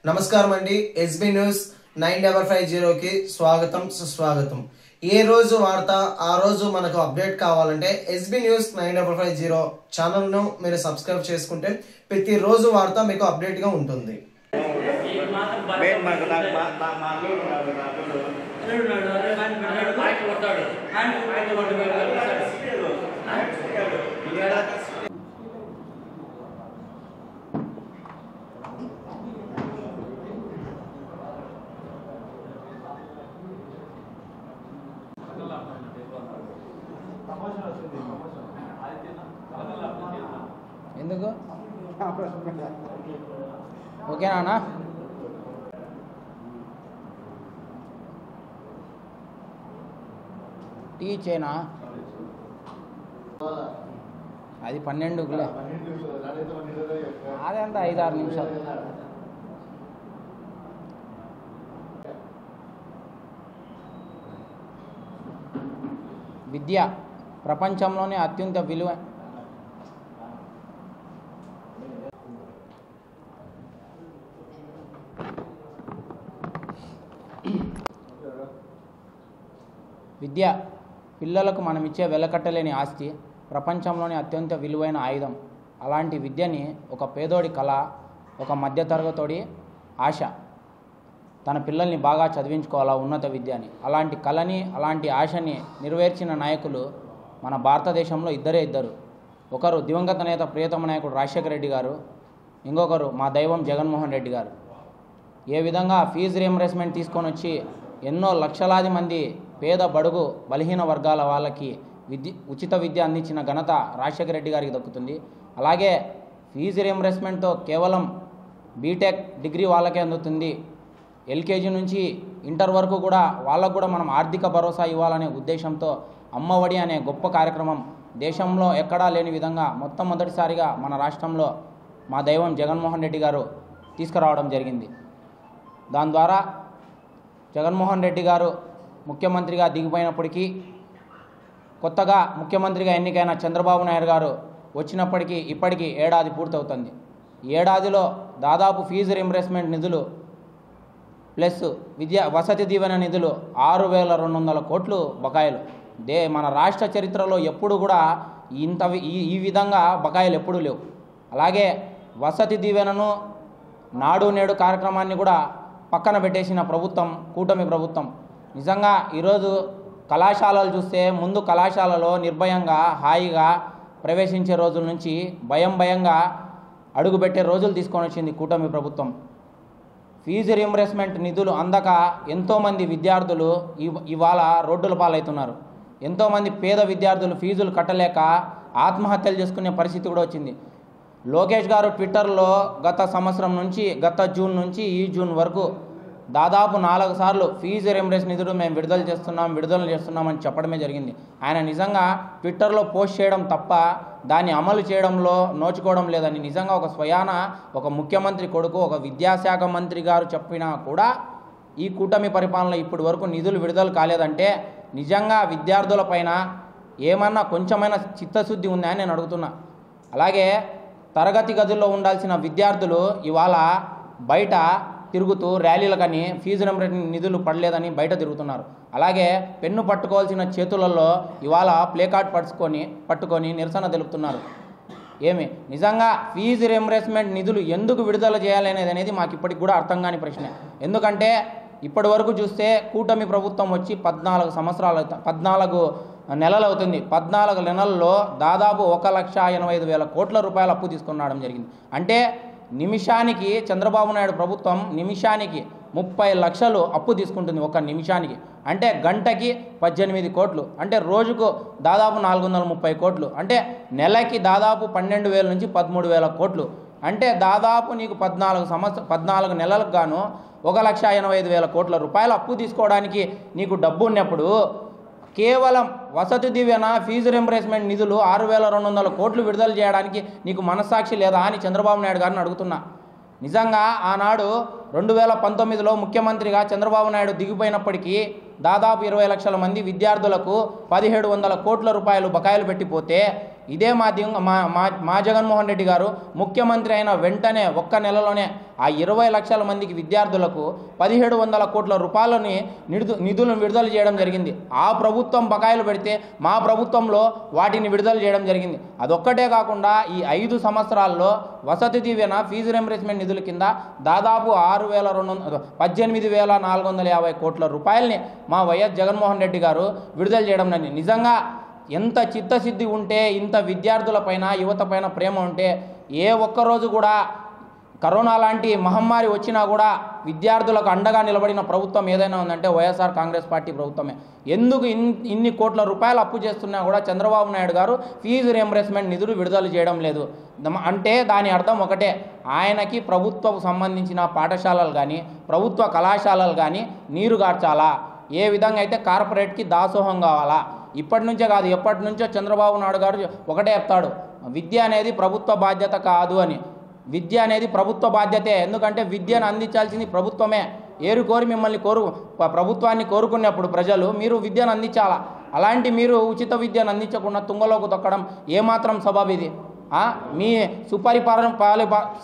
నమస్కారం అండి. SB news 9550 కి స్వాగతం సుస్వాగతం. ఏ రోజు వార్త ఆ రోజు మనకు అప్డేట్ కావాలంటే ఎస్బీ న్యూస్ 9550 ఛానల్ ను మీరు సబ్స్క్రైబ్ చేసుకుంటే ప్రతి రోజు వార్త మీకు అప్డేట్ గా ఉంటుంది. ఎందుకు ఓకేనా? టీ చేయనా? అది 12 అదంతా 5-6 నిమిషాలు. విద్య ప్రపంచంలోనే అత్యంత విలువ విద్య పిల్లలకు మనం ఇచ్చే వెలకట్టలేని ఆస్తి, ప్రపంచంలోనే అత్యంత విలువైన ఆయుధం. అలాంటి విద్యని ఒక పేదోడి కళ, ఒక మధ్యతరగతోడి ఆశ. తన పిల్లల్ని బాగా చదివించుకోవాలా ఉన్నత విద్యని. అలాంటి కళని, అలాంటి ఆశని నెరవేర్చిన నాయకులు మన భారతదేశంలో ఇద్దరు. ఒకరు దివంగత నేత ప్రియతమ నాయకుడు రాజశేఖర రెడ్డి గారు, ఇంకొకరు మా దైవం జగన్మోహన్ రెడ్డి గారు. ఏ విధంగా ఫీజు రీయింబర్స్మెంట్ తీసుకొని వచ్చి ఎన్నో లక్షలాది మంది పేద బడుగు బలహీన వర్గాల వాళ్ళకి ఉచిత విద్య అందించిన ఘనత రాజశేఖర రెడ్డి గారికి దక్కుతుంది. అలాగే ఫీజు రీయింబర్స్మెంట్తో కేవలం బీటెక్ డిగ్రీ వాళ్ళకే అందుతుంది. ఎల్కేజీ నుంచి ఇంటర్ వరకు కూడా వాళ్ళకు కూడా మనం ఆర్థిక భరోసా ఇవ్వాలనే ఉద్దేశంతో అమ్మఒడి అనే గొప్ప కార్యక్రమం దేశంలో ఎక్కడా లేని విధంగా మొట్టమొదటిసారిగా మన రాష్ట్రంలో మా దైవం జగన్మోహన్ రెడ్డి గారు తీసుకురావడం జరిగింది. దాని ద్వారా జగన్మోహన్ రెడ్డి గారు ముఖ్యమంత్రిగా దిగిపోయినప్పటికీ, కొత్తగా ముఖ్యమంత్రిగా ఎన్నికైన చంద్రబాబు నాయుడు గారు వచ్చినప్పటికీ ఇప్పటికీ ఏడాది పూర్తవుతుంది. ఏడాదిలో దాదాపు ఫీజు రీయింబర్స్మెంట్ నిధులు ప్లస్ వసతి దీవెన నిధులు 6,200 కోట్లు బకాయిలు. మన రాష్ట్ర చరిత్రలో ఎప్పుడు కూడా ఈ విధంగా బకాయిలు ఎప్పుడూ లేవు. అలాగే వసతి దీవెనను, నాడు నేడు కార్యక్రమాన్ని కూడా పక్కన పెట్టేసిన ప్రభుత్వం కూటమి ప్రభుత్వం. నిజంగా ఈరోజు కళాశాలలు చూస్తే ముందు కళాశాలలో నిర్భయంగా హాయిగా ప్రవేశించే రోజుల నుంచి భయంగా అడుగుపెట్టే రోజులు తీసుకొని వచ్చింది కూటమి ప్రభుత్వం. ఫీజు రీయింబర్స్మెంట్ నిధులు అందక ఎంతోమంది విద్యార్థులు ఇవాళ రోడ్డుల పాలవుతున్నారు. ఎంతోమంది పేద విద్యార్థులు ఫీజులు కట్టలేక ఆత్మహత్యలు చేసుకునే పరిస్థితి కూడా వచ్చింది. లోకేష్ గారు ట్విట్టర్లో గత జూన్ నుంచి ఈ జూన్ వరకు దాదాపు 4 సార్లు ఫీజు రీయింబర్స్మెంట్ నిధులు మేము విడుదల చేస్తున్నామని చెప్పడమే జరిగింది. ఆయన నిజంగా ట్విట్టర్లో పోస్ట్ చేయడం తప్ప దాన్ని అమలు చేయడంలో నోచుకోవడం లేదని నిజంగా ఒక ముఖ్యమంత్రి కొడుకు, ఒక విద్యాశాఖ మంత్రి గారు చెప్పినా కూడా ఈ కూటమి పరిపాలనలో ఇప్పటి వరకు నిధులు విడుదల కాలేదంటే నిజంగా విద్యార్థుల పైన ఏమన్నా కొంచెమైనా చిత్తశుద్ధి ఉందా అని నేను అడుగుతున్నా. అలాగే తరగతి గదుల్లో ఉండాల్సిన విద్యార్థులు ఇవాళ బయట తిరుగుతూ ర్యాలీలకని ఫీజు రీయింబర్స్మెంట్ నిధులు పడలేదని బయట తిరుగుతున్నారు. అలాగే పెన్ను పట్టుకోవాల్సిన చేతులలో ఇవాళ ప్లే కార్డ్ పట్టుకొని నిరసన తెలుపుతున్నారు. నిజంగా ఫీజు రీయింబర్స్మెంట్ నిధులు ఎందుకు విడుదల చేయాలి అనేది మాకు ఇప్పటికి కూడా అర్థం కాని ప్రశ్న. ఎందుకంటే ఇప్పటి వరకు చూస్తే కూటమి ప్రభుత్వం వచ్చి 14 నెలలు అవుతుంది. 14 నెలల్లో దాదాపు 1,85,000 కోట్ల రూపాయలు అప్పు తీసుకురావడం జరిగింది. అంటే నిమిషానికి చంద్రబాబు నాయుడు ప్రభుత్వం 30 లక్షలు అప్పు తీసుకుంటుంది ఒక నిమిషానికి. అంటే గంటకి 18 కోట్లు, అంటే రోజుకు దాదాపు 430 కోట్లు, అంటే నెలకి దాదాపు 12,000 నుంచి 13,000 కోట్లు. అంటే దాదాపు నీకు 14 నెలలకు గాను 1,85,000 కోట్ల రూపాయలు అప్పు తీసుకోవడానికి నీకు డబ్బు ఉన్నప్పుడు కేవలం వసతి దీవెన ఫీజు రీయింబర్స్మెంట్ నిధులు 6,200 కోట్లు విడుదల చేయడానికి నీకు మనస్సాక్షి లేదా అని చంద్రబాబు నాయుడు గారిని అడుగుతున్నా. నిజంగా ఆనాడు 2019లో ముఖ్యమంత్రిగా చంద్రబాబు నాయుడు దిగిపోయినప్పటికీ దాదాపు 20 లక్షల మంది విద్యార్థులకు 1,700 కోట్ల రూపాయలు బకాయిలు పెట్టిపోతే ఇదే మా జగన్మోహన్ రెడ్డి గారు ముఖ్యమంత్రి అయిన వెంటనే ఒక్క నెలలోనే ఆ 20 లక్షల మందికి విద్యార్థులకు 1700 కోట్ల రూపాయలని నిధులను విడుదల చేయడం జరిగింది. ఆ ప్రభుత్వం బకాయిలు పెడితే మా ప్రభుత్వంలో వాటిని విడుదల చేయడం జరిగింది. అదొక్కటే కాకుండా ఈ 5 సంవత్సరాల్లో వసతి దీవెన ఫీజు రింబర్స్మెంట్ నిధుల కింద దాదాపు 18,450 కోట్ల రూపాయలని మా వైఎస్ జగన్మోహన్ రెడ్డి గారు విడుదల చేయడం జరిగింది. నిజంగా ఎంత చిత్తశుద్ధి ఉంటే, ఇంత విద్యార్థులపైన యువత పైన ప్రేమ ఉంటే ఏ ఒక్కరోజు కూడా కరోనా లాంటి మహమ్మారి వచ్చినా కూడా విద్యార్థులకు అండగా నిలబడిన ప్రభుత్వం ఏదైనా ఉందంటే వైఎస్ఆర్ కాంగ్రెస్ పార్టీ ప్రభుత్వమే. ఎందుకు ఇన్ని కోట్ల రూపాయలు అప్పు చేస్తున్నా కూడా చంద్రబాబు నాయుడు గారు ఫీజు రింబర్స్మెంట్ నిధులు విడుదల చేయడం లేదు అంటే దాని అర్థం ఒకటే, ఆయనకి ప్రభుత్వం సంబంధించిన పాఠశాలలు కానీ ప్రభుత్వ కళాశాలలు కానీ నీరు గార్చాలా, ఏ విధంగా అయితే కార్పొరేట్కి దాసోహం కావాలా. ఇప్పటి నుంచే కాదు, ఎప్పటి నుంచో చంద్రబాబు నాయుడు గారు ఒకటే చెప్తాడు, విద్య అనేది ప్రభుత్వ బాధ్యత కాదు అని. విద్య అనేది ప్రభుత్వ బాధ్యతే, ఎందుకంటే విద్యను అందించాల్సింది ప్రభుత్వమే. కోరి మిమ్మల్ని ప్రభుత్వాన్ని కోరుకున్నప్పుడు ప్రజలు మీరు విద్యను అందించాలా. అలాంటి మీరు ఉచిత విద్యను అందించకుండా తుంగలోకి తొక్కడం ఏమాత్రం సబబు ఇది? మీ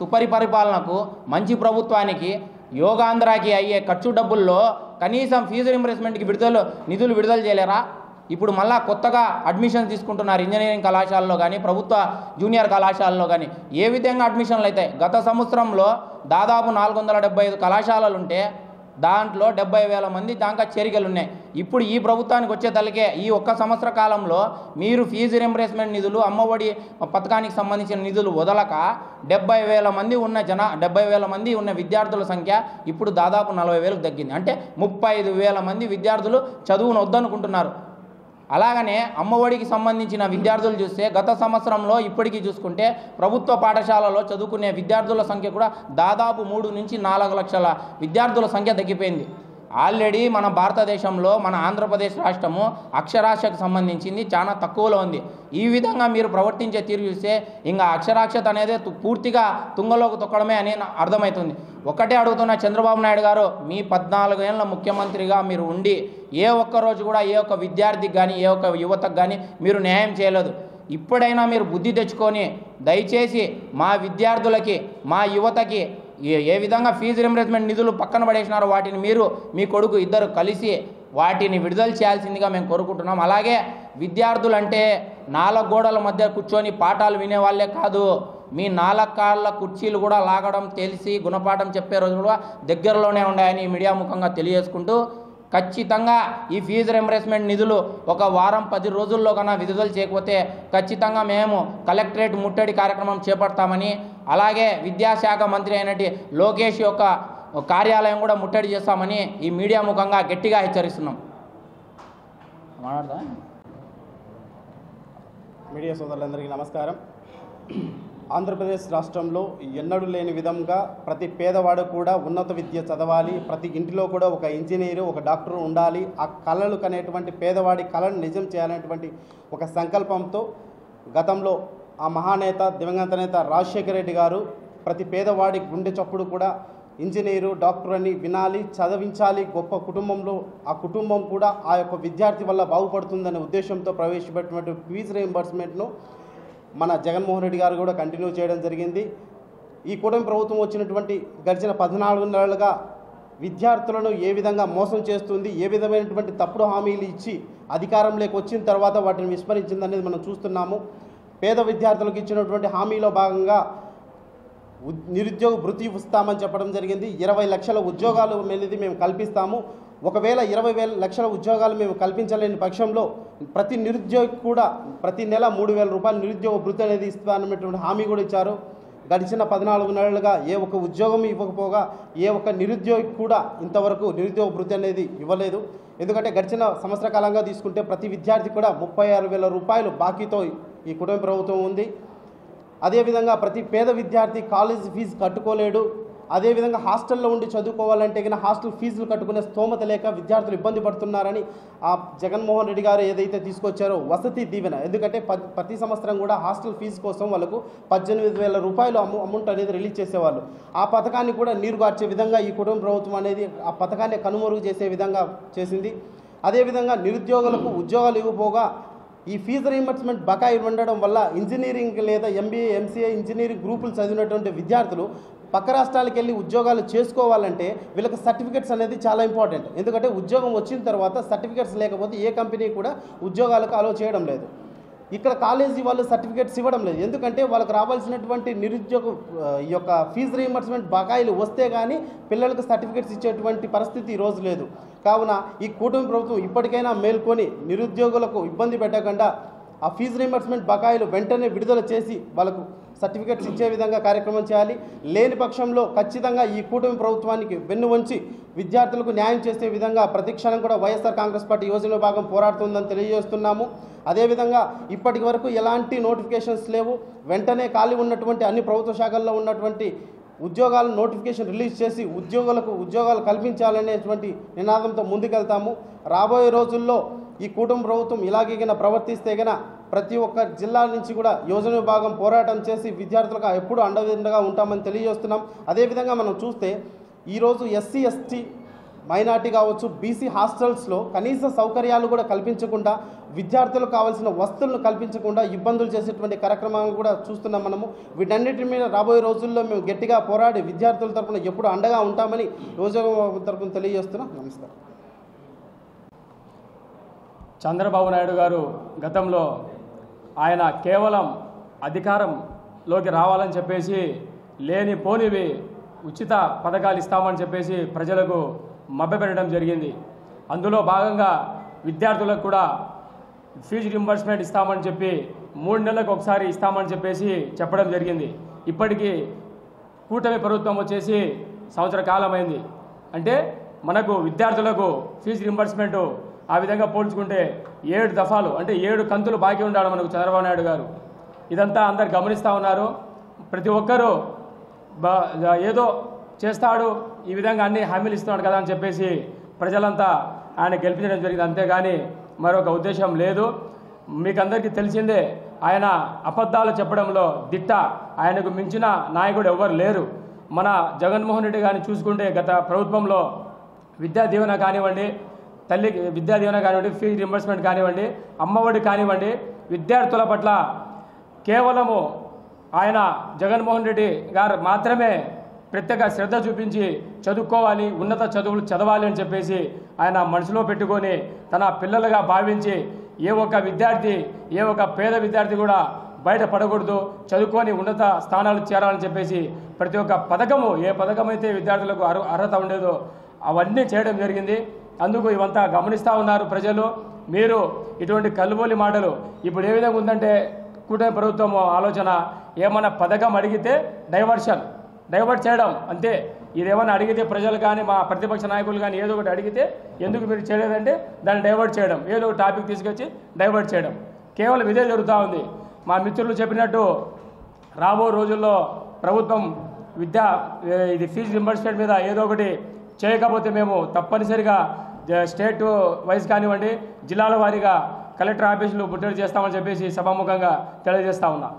సుపరిపాలనకు మంచి ప్రభుత్వానికి యోగాంధ్రాకి అయ్యే ఖర్చు డబ్బుల్లో కనీసం ఫీజు రింబర్స్మెంట్కి నిధులు విడుదల చేయలేరా? ఇప్పుడు మళ్ళా కొత్తగా అడ్మిషన్స్ తీసుకుంటున్నారు ఇంజనీరింగ్ కళాశాలలో కానీ ప్రభుత్వ జూనియర్ కళాశాలలో కానీ. ఏ విధంగా అడ్మిషన్లు అవుతాయి? గత సంవత్సరంలో దాదాపు 475 కళాశాలలు ఉంటే దాంట్లో 70,000 మంది దాకా చేరికలు ఉన్నాయి. ఇప్పుడు ఈ ప్రభుత్వానికి వచ్చే తలకే ఈ ఒక్క సంవత్సర కాలంలో మీరు ఫీజు రింబర్స్మెంట్ నిధులు, అమ్మఒడి పథకానికి సంబంధించిన నిధులు వదలక 70,000 మంది ఉన్న విద్యార్థుల సంఖ్య ఇప్పుడు దాదాపు 40,000కు తగ్గింది. అంటే 35,000 మంది విద్యార్థులు చదువును వద్దనుకుంటున్నారు. అలాగనే అమ్మఒడికి సంబంధించిన విద్యార్థులు చూస్తే గత సంవత్సరంలో ఇప్పటికీ చూసుకుంటే ప్రభుత్వ పాఠశాలలో చదువుకునే విద్యార్థుల సంఖ్య కూడా దాదాపు 3 నుంచి 4 లక్షల విద్యార్థుల సంఖ్య తగ్గిపోయింది. ఆల్రెడీ మన భారతదేశంలో మన ఆంధ్రప్రదేశ్ రాష్ట్రము అక్షరాస్యతకు సంబంధించింది చాలా తక్కువలో ఉంది. ఈ విధంగా మీరు ప్రవర్తించే తీరు చూస్తే ఇంకా అక్షరాస్యత అనేది పూర్తిగా తుంగలోకి తొక్కడమే అని అర్థమవుతుంది. ఒకటే అడుగుతున్న చంద్రబాబు నాయుడు గారు, మీ 14 ఏళ్ళ ముఖ్యమంత్రిగా మీరు ఉండి ఏ ఒక్కరోజు కూడా ఏ ఒక్క విద్యార్థికి కానీ ఏ ఒక్క యువతకు కానీ మీరు న్యాయం చేయలేదు. ఇప్పుడైనా మీరు బుద్ధి తెచ్చుకొని దయచేసి మా విద్యార్థులకి మా యువతకి ఏ విధంగా ఫీజు రింబర్స్మెంట్ నిధులు పక్కన పడేసినారో వాటిని మీరు మీ కొడుకు ఇద్దరు కలిసి వాటిని విడుదల చేయాల్సిందిగా మేము కోరుకుంటున్నాం. అలాగే విద్యార్థులంటే 4 గోడల మధ్య కూర్చొని పాఠాలు వినేవాళ్ళే కాదు, మీ 4 కాళ్ళ కుర్చీలు కూడా లాగడం తెలిసి గుణపాఠం చెప్పే రోజులు కూడా దగ్గరలోనే ఉన్నాయని మీడియా ముఖంగా తెలియజేసుకుంటూ, ఖచ్చితంగా ఈ ఫీజు రింబర్స్మెంట్ నిధులు ఒక వారం 10 రోజుల్లో కన్నా విడుదల చేయకపోతే ఖచ్చితంగా మేము కలెక్టరేట్ ముట్టడి కార్యక్రమం చేపడతామని, అలాగే విద్యాశాఖ మంత్రి అయినటి లోకేష్ యొక్క కార్యాలయం కూడా ముట్టడి చేస్తామని ఈ మీడియా ముఖంగా గట్టిగా హెచ్చరిస్తున్నాం. మీడియా సోదరులందరికీ నమస్కారం. ఆంధ్రప్రదేశ్ రాష్ట్రంలో ఎన్నడూ లేని విధంగా ప్రతి పేదవాడు కూడా ఉన్నత విద్య చదవాలి, ప్రతి ఇంటిలో కూడా ఒక ఇంజనీరు ఒక డాక్టర్ ఉండాలి, ఆ కళలు కనేటువంటి పేదవాడి కళను నిజం చేయాలనేటువంటి ఒక సంకల్పంతో గతంలో ఆ మహానేత దివంగత నేత రాజశేఖర రెడ్డి గారు ప్రతి పేదవాడి గుండె చప్పుడు కూడా ఇంజనీరు డాక్టర్ అని వినాలి, చదివించాలి, గొప్ప కుటుంబంలో ఆ కుటుంబం కూడా ఆ యొక్క విద్యార్థి వల్ల బాగుపడుతుందనే ఉద్దేశంతో ప్రవేశపెట్టినటువంటి ఫీజు రీయింబర్స్మెంట్ను మన జగన్మోహన్ రెడ్డి గారు కూడా కంటిన్యూ చేయడం జరిగింది. ఈ కూటమి ప్రభుత్వం వచ్చినటువంటి గడిచిన 14 నెలలుగా విద్యార్థులను ఏ విధంగా మోసం చేస్తుంది, ఏ విధమైనటువంటి తప్పుడు హామీలు ఇచ్చి అధికారంలోకి వచ్చిన తర్వాత వాటిని విస్మరించిందనేది మనం చూస్తున్నాము. పేద విద్యార్థులకు ఇచ్చినటువంటి హామీలో భాగంగా నిరుద్యోగ భృతి ఇస్తామని చెప్పడం జరిగింది. 20 లక్షల ఉద్యోగాలు అనేది మేము కల్పిస్తాము. ఒకవేళ 20 లక్షల ఉద్యోగాలు మేము కల్పించలేని పక్షంలో ప్రతి నిరుద్యోగి కూడా ప్రతి నెల 3,000 రూపాయలు నిరుద్యోగ భృతి అనేది ఇస్తానన్నటువంటి హామీ కూడా ఇచ్చారు. గడిచిన 14 నెలలుగా ఏ ఒక్క ఉద్యోగం ఇవ్వకపోగా ఏ ఒక్క నిరుద్యోగి కూడా ఇంతవరకు నిరుద్యోగ భృతి అనేది ఇవ్వలేదు. ఎందుకంటే గడిచిన సంవత్సర కాలంగా తీసుకుంటే ప్రతి విద్యార్థి కూడా 36,000 రూపాయలు బాకీతో ఈ కుటుంబ ప్రభుత్వం ఉంది. అదేవిధంగా ప్రతి పేద విద్యార్థి కాలేజ్ ఫీజు కట్టుకోలేడు. అదేవిధంగా హాస్టల్లో ఉండి చదువుకోవాలంటే కన్నా హాస్టల్ ఫీజులు కట్టుకునే స్తోమత లేక విద్యార్థులు ఇబ్బంది పడుతున్నారని ఆ జగన్మోహన్ రెడ్డి గారు ఏదైతే తీసుకొచ్చారో వసతి దీవెన, ఎందుకంటే ప్రతి సంవత్సరం కూడా హాస్టల్ ఫీజు కోసం వాళ్ళకు 18,000 రూపాయలు అమౌంట్ అనేది రిలీజ్ చేసేవాళ్ళు. ఆ పథకాన్ని కూడా నీరుగార్చే విధంగా ఈ కుటుంబ ప్రభుత్వం అనేది ఆ పథకాన్ని కనుమరుగు చేసే విధంగా చేసింది. అదేవిధంగా నిరుద్యోగులకు ఉద్యోగాలు ఇవ్వబోగా ఈ ఫీజు రీయింబర్స్మెంట్ బకాయి ఉండడం వల్ల ఇంజనీరింగ్ లేదా ఎంబీఏ ఎంసీఏ ఇంజనీరింగ్ గ్రూపులు చదివినటువంటి విద్యార్థులు పక్క రాష్ట్రాలకు వెళ్ళి ఉద్యోగాలు చేసుకోవాలంటే వీళ్ళకి సర్టిఫికెట్స్ అనేది చాలా ఇంపార్టెంట్. ఎందుకంటే ఉద్యోగం వచ్చిన తర్వాత సర్టిఫికెట్స్ లేకపోతే ఏ కంపెనీ కూడా ఉద్యోగాలకు అలో చేయడం లేదు. ఇక్కడ కాలేజీ వాళ్ళు సర్టిఫికేట్స్ ఇవ్వడం లేదు. ఎందుకంటే వాళ్ళకి రావాల్సినటువంటి నిరుద్యోగ ఈ యొక్క ఫీజు రీయింబర్స్మెంట్ బకాయిలు వస్తే కానీ పిల్లలకు సర్టిఫికేట్స్ ఇచ్చేటువంటి పరిస్థితి ఈరోజు లేదు. కావున ఈ కూటమి ప్రభుత్వం ఇప్పటికైనా మేల్కొని నిరుద్యోగులకు ఇబ్బంది పెట్టకుండా ఆ ఫీజు రీయింబర్స్మెంట్ బకాయిలు వెంటనే విడుదల చేసి వాళ్ళకు సర్టిఫికేట్స్ ఇచ్చే విధంగా కార్యక్రమం చేయాలి. లేని పక్షంలో ఖచ్చితంగా ఈ కూటమి ప్రభుత్వానికి వెన్ను వంచి విద్యార్థులకు న్యాయం చేసే విధంగా ప్రతిక్షణం కూడా వైఎస్ఆర్ కాంగ్రెస్ పార్టీ యువజన విభాగం పోరాడుతుందని తెలియజేస్తున్నాము. అదేవిధంగా ఇప్పటి వరకు ఎలాంటి నోటిఫికేషన్స్ లేవు. వెంటనే ఖాళీ ఉన్నటువంటి అన్ని ప్రభుత్వ శాఖల్లో ఉన్నటువంటి ఉద్యోగాల నోటిఫికేషన్ రిలీజ్ చేసి ఉద్యోగాలు కల్పించాలనేటువంటి నినాదంతో ముందుకెళ్తాము. రాబోయే రోజుల్లో ఈ కూటమి ప్రభుత్వం ఇలాగే ప్రవర్తిస్తే గన ప్రతి ఒక్క జిల్లా నుంచి కూడా యువజన విభాగం పోరాటం చేసి విద్యార్థులకు ఎప్పుడూ అండగా ఉంటామని తెలియజేస్తున్నాం. అదేవిధంగా మనం చూస్తే ఈరోజు ఎస్సీ ఎస్టీ మైనార్టీ కావచ్చు బీసీ హాస్టల్స్లో కనీస సౌకర్యాలు కూడా కల్పించకుండా విద్యార్థులకు కావాల్సిన వస్తువులను కల్పించకుండా ఇబ్బందులు చేసేటువంటి కార్యక్రమాలను కూడా చూస్తున్నాం మనము. వీటన్నిటి మీద రాబోయే రోజుల్లో మేము గట్టిగా పోరాడి విద్యార్థుల తరఫున ఎప్పుడు అండగా ఉంటామని యువజన తరఫున తెలియజేస్తున్నాం. నమస్కారం. చంద్రబాబు నాయుడు గారు గతంలో ఆయన కేవలం అధికారంలోకి రావాలని చెప్పేసి లేనిపోనివి ఉచిత పథకాలు ఇస్తామని చెప్పేసి ప్రజలకు మభ్యపెట్టడం జరిగింది. అందులో భాగంగా విద్యార్థులకు కూడా ఫీజు రింబర్స్మెంట్ ఇస్తామని చెప్పి 3 నెలలకు ఒకసారి ఇస్తామని చెప్పేసి చెప్పడం జరిగింది. ఇప్పటికీ కూటమి ప్రభుత్వం వచ్చేసి సంవత్సర కాలమైంది. అంటే మనకు విద్యార్థులకు ఫీజు రింబర్స్మెంట్ ఆ విధంగా పోల్చుకుంటే 7 దఫాలు అంటే 7 కంతులు బాకీ ఉన్నాడు మనకు చంద్రబాబు నాయుడు గారు. ఇదంతా అందరు గమనిస్తూ ఉన్నారు. ప్రతి ఒక్కరూ ఏదో చేస్తాడు, ఈ విధంగా అన్ని హామీలు ఇస్తున్నాడు కదా అని చెప్పేసి ప్రజలంతా ఆయన గెలిపించడం జరిగింది. అంతేగాని మరొక ఉద్దేశం లేదు. మీకు అందరికీ తెలిసిందే, ఆయన అబద్ధాలు చెప్పడంలో దిట్ట. ఆయనకు మించిన నాయకుడు ఎవ్వరు లేరు. మన జగన్మోహన్ రెడ్డి గారిని చూసుకుంటే గత ప్రభుత్వంలో విద్యా దీవెన కానివ్వండి, తల్లి విద్యా దీవెన కానివ్వండి, ఫీజు రింబర్స్మెంట్ కానివ్వండి, అమ్మఒడి కానివ్వండి, విద్యార్థుల పట్ల కేవలము ఆయన జగన్మోహన్ రెడ్డి గారు మాత్రమే ప్రత్యేక శ్రద్ధ చూపించి చదువుకోవాలి, ఉన్నత చదువులు చదవాలి అని చెప్పేసి ఆయన మనసులో పెట్టుకొని తన పిల్లలుగా భావించి ఏ ఒక్క విద్యార్థి, ఏ ఒక్క పేద విద్యార్థి కూడా బయట పడకూడదు, చదువుకొని ఉన్నత స్థానాలు చేరాలని చెప్పేసి ప్రతి ఒక్క పథకము, ఏ పథకం అయితే విద్యార్థులకు అర్హత ఉండేదో అవన్నీ చేయడం జరిగింది. అందుకు ఇవంతా గమనిస్తూ ఉన్నారు ప్రజలు. మీరు ఇటువంటి కల్లుబోలి మాటలు ఇప్పుడు ఏ విధంగా ఉందంటే కూటమి ప్రభుత్వం ఆలోచన, ఏమన్నా పథకం అడిగితే డైవర్ట్ చేయడం అంతే. ఇదేమన్నా అడిగితే ప్రజలు కానీ మా ప్రతిపక్ష నాయకులు కానీ ఏదో ఒకటి అడిగితే ఎందుకు మీరు చేయలేదంటే దాన్ని డైవర్ట్ చేయడం, ఏదో ఒక టాపిక్ తీసుకొచ్చి డైవర్ట్ చేయడం, కేవలం ఇదే జరుగుతూ ఉంది. మా మిత్రులు చెప్పినట్టు రాబో రోజుల్లో ప్రభుత్వం ఇది ఫీజు రింబర్స్మెంట్ మీద ఏదో ఒకటి చేయకపోతే మేము తప్పనిసరిగా స్టేట్ వైజ్ కానివ్వండి, జిల్లాల వారీగా కలెక్టర్ ఆఫీసులు ముట్టడి చేస్తామని చెప్పేసి సభాముఖంగా తెలియజేస్తా ఉన్నా.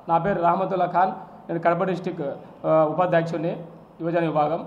నా పేరు రహమతుల్లా ఖాన్, నేను కడప డిస్టిక్ ఉపాధ్యక్షుడిని, యువజన విభాగం.